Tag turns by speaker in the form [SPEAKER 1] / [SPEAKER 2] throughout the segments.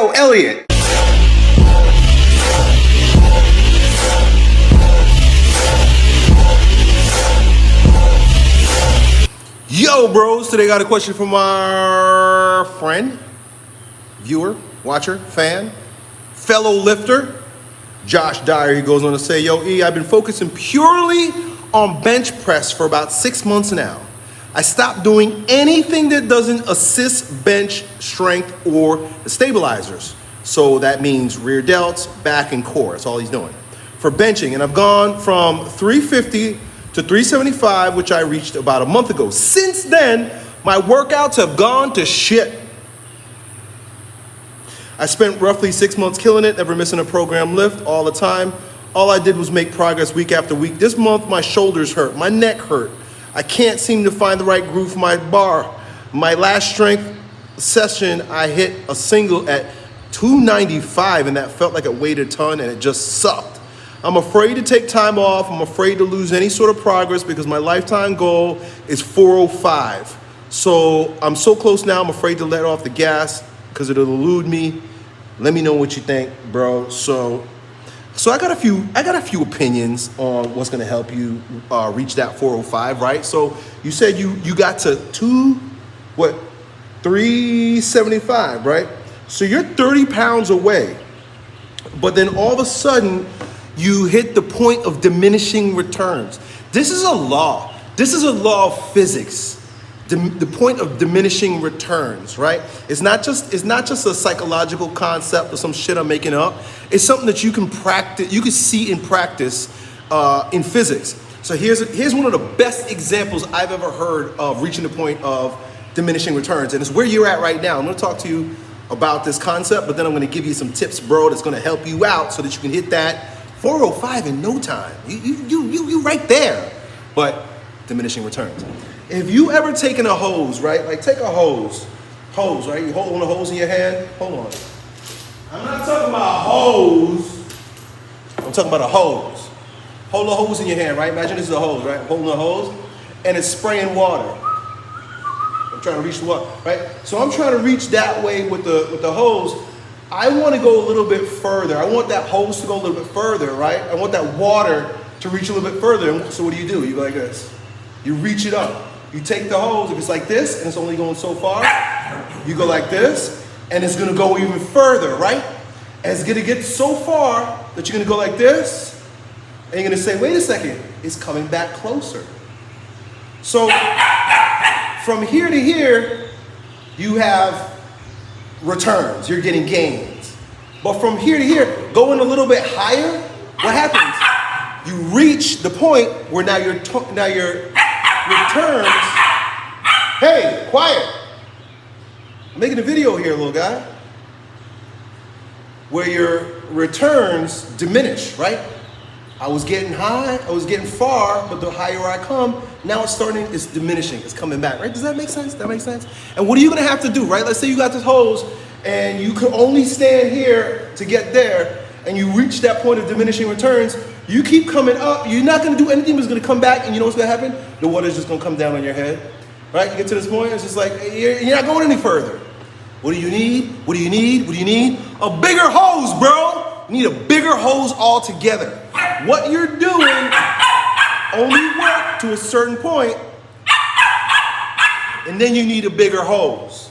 [SPEAKER 1] Yo, Elliot. Yo, bros. Today I got a question from our friend, viewer, watcher, fan, fellow lifter, Josh Dyer. He goes on to say, yo, E, I've been focusing purely on bench press for about 6 months now. I stopped doing anything that doesn't assist bench strength or the stabilizers. So that means rear delts, back, and core. That's all he's doing. For benching, and I've gone from 350 to 375, which I reached about a month ago. Since then, my workouts have gone to shit. I spent roughly 6 months killing it, never missing a program lift all the time. All I did was make progress week after week. This month, my shoulders hurt, my neck hurt. I can't seem to find the right groove for my bar. My last strength session, I hit a single at 295, and that felt like it weighed a ton, and it just sucked. I'm afraid to take time off. I'm afraid to lose any sort of progress because my lifetime goal is 405. So I'm so close now, I'm afraid to let off the gas because it'll elude me. Let me know what you think, bro. So I got a few opinions on what's gonna help you reach that 405, right? So you said you got to 375, right? So you're 30 pounds away, but then all of a sudden you hit the point of diminishing returns. This is a law. This is a law of physics. The point of diminishing returns, right? It's not just a psychological concept or some shit I'm making up. It's something that you can practice, you can see in practice in physics. So here's one of the best examples I've ever heard of reaching the point of diminishing returns, and it's where you're at right now. I'm gonna talk to you about this concept, but then I'm gonna give you some tips, bro, that's gonna help you out so that you can hit that 405 in no time. You right there, but diminishing returns. If you ever taken a hose, right? Like take a hose, right? You hold on a hose in your hand. Hold on. I'm not talking about a hose. I'm talking about a hose. Hold a hose in your hand, right? Imagine this is a hose, right? Holding a hose, and it's spraying water. I'm trying to reach the water, right? So I'm trying to reach that way with the hose. I want to go a little bit further. I want that hose to go a little bit further, right? I want that water to reach a little bit further. So what do? You go like this. You reach it up. You take the hose, if it's like this, and it's only going so far, you go like this, and it's gonna go even further, right? And it's gonna get so far that you're gonna go like this, and you're gonna say, wait a second, it's coming back closer. So from here to here, you have returns, you're getting gains. But from here to here, going a little bit higher, what happens? You reach the point where now your returns, hey, quiet. I'm making a video here, little guy, where your returns diminish, right? I was getting high, I was getting far, but the higher I come, now it's diminishing, it's coming back, right? Does that make sense? That makes sense? And what are you gonna have to do, right? Let's say you got this hose and you could only stand here to get there, and you reach that point of diminishing returns. You keep coming up, you're not gonna do anything, but it's gonna come back, and you know what's gonna happen? The water's just gonna come down on your head, right? You get to this point, it's just like, you're not going any further. What do you need? What do you need? What do you need? A bigger hose, bro. You need a bigger hose altogether. What you're doing only work to a certain point, and then you need a bigger hose.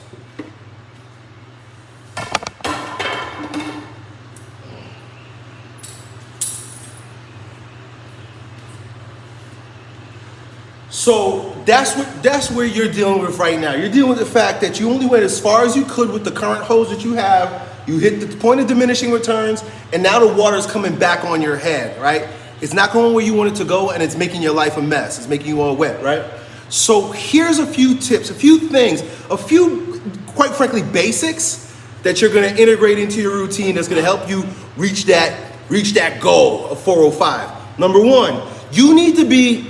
[SPEAKER 1] So that's where you're dealing with right now. You're dealing with the fact that you only went as far as you could with the current hose that you have. You hit the point of diminishing returns, and now the water's coming back on your head, right? It's not going where you want it to go, and it's making your life a mess. It's making you all wet, right? So here's a few tips, a few things, a few, quite frankly, basics that you're gonna integrate into your routine that's gonna help you reach that goal of 405. Number one, you need to be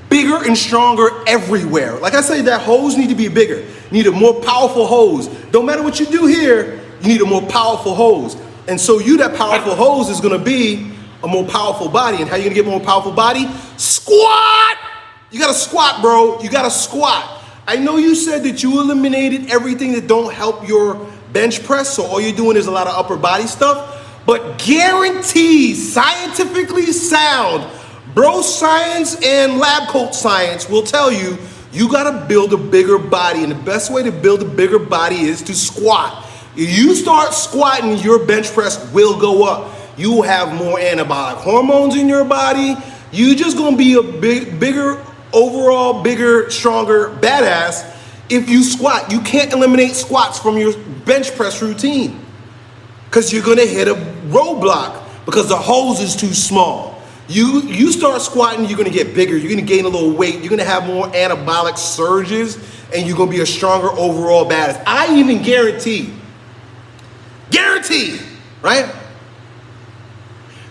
[SPEAKER 1] bigger and stronger everywhere. Like I say, that hose need to be bigger. You need a more powerful hose. Don't matter what you do here, you need a more powerful hose. And so that powerful hose is gonna be a more powerful body. And how you gonna get a more powerful body? Squat! You gotta squat, bro. You gotta squat. I know you said that you eliminated everything that don't help your bench press, so all you're doing is a lot of upper body stuff, but guaranteed, scientifically sound, bro science and lab coat science will tell you, you gotta build a bigger body, and the best way to build a bigger body is to squat. If you start squatting, your bench press will go up. You will have more anabolic hormones in your body. You just gonna be a bigger, overall, bigger, stronger badass if you squat. You can't eliminate squats from your bench press routine because you're gonna hit a roadblock because the hose is too small. You start squatting, you're gonna get bigger, you're gonna gain a little weight, you're gonna have more anabolic surges, and you're gonna be a stronger overall badass. I even guarantee, right?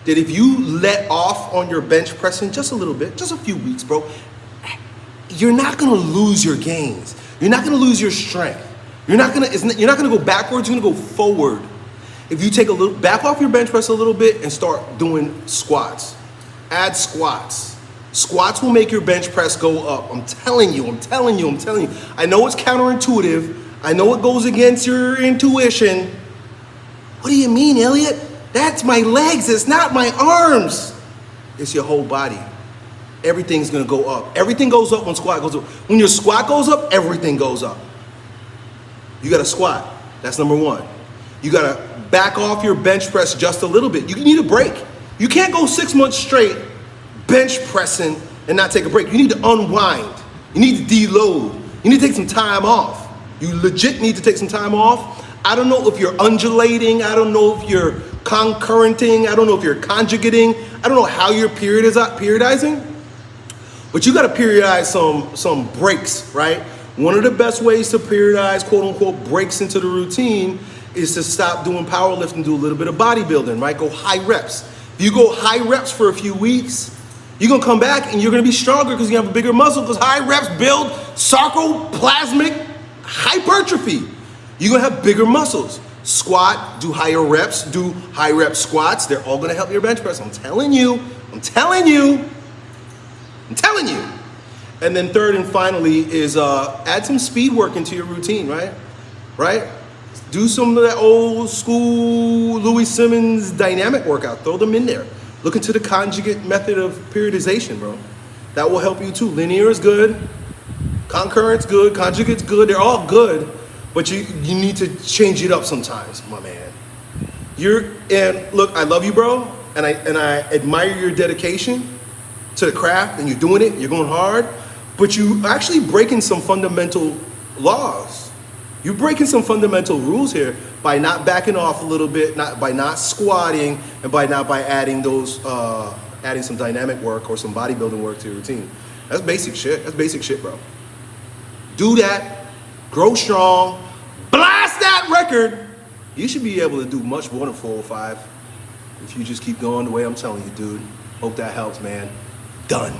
[SPEAKER 1] That if you let off on your bench pressing just a little bit, just a few weeks, bro, you're not gonna lose your gains. You're not gonna lose your strength. You're not gonna go backwards, you're gonna go forward. If you take a little, back off your bench press a little bit and start doing squats. Add squats. Squats will make your bench press go up. I'm telling you. I know it's counterintuitive. I know it goes against your intuition. What do you mean, Elliot? That's my legs, it's not my arms. It's your whole body. Everything's gonna go up. Everything goes up when squat goes up. When your squat goes up, everything goes up. You gotta squat, that's number one. You gotta back off your bench press just a little bit. You need a break. You can't go 6 months straight bench pressing and not take a break. You need to unwind. You need to deload. You need to take some time off. You legit need to take some time off. I don't know if you're undulating. I don't know if you're concurrenting. I don't know if you're conjugating. I don't know how you're periodizing. But you got to periodize some breaks, right? One of the best ways to periodize, quote unquote, breaks into the routine is to stop doing powerlifting, do a little bit of bodybuilding, right? Go high reps. If you go high reps for a few weeks, you're gonna come back and you're gonna be stronger because you have a bigger muscle, because high reps build sarcoplasmic hypertrophy. You're gonna have bigger muscles. Squat, do higher reps, do high rep squats. They're all gonna help your bench press. I'm telling you. And then third and finally is add some speed work into your routine, right? Do some of that old school Louis Simmons dynamic workout. Throw them in there. Look into the conjugate method of periodization, bro. That will help you too. Linear is good. Concurrent's good. Conjugate's good. They're all good. But you need to change it up sometimes, my man. And look, I love you, bro. And I admire your dedication to the craft, and you're doing it. You're going hard. But you actually breaking some fundamental laws. You're breaking some fundamental rules here by not backing off a little bit, by not squatting, and by adding adding some dynamic work or some bodybuilding work to your routine. That's basic shit, bro. Do that, grow strong, blast that record. You should be able to do much more than 405 if you just keep going the way I'm telling you, dude. Hope that helps, man. Done.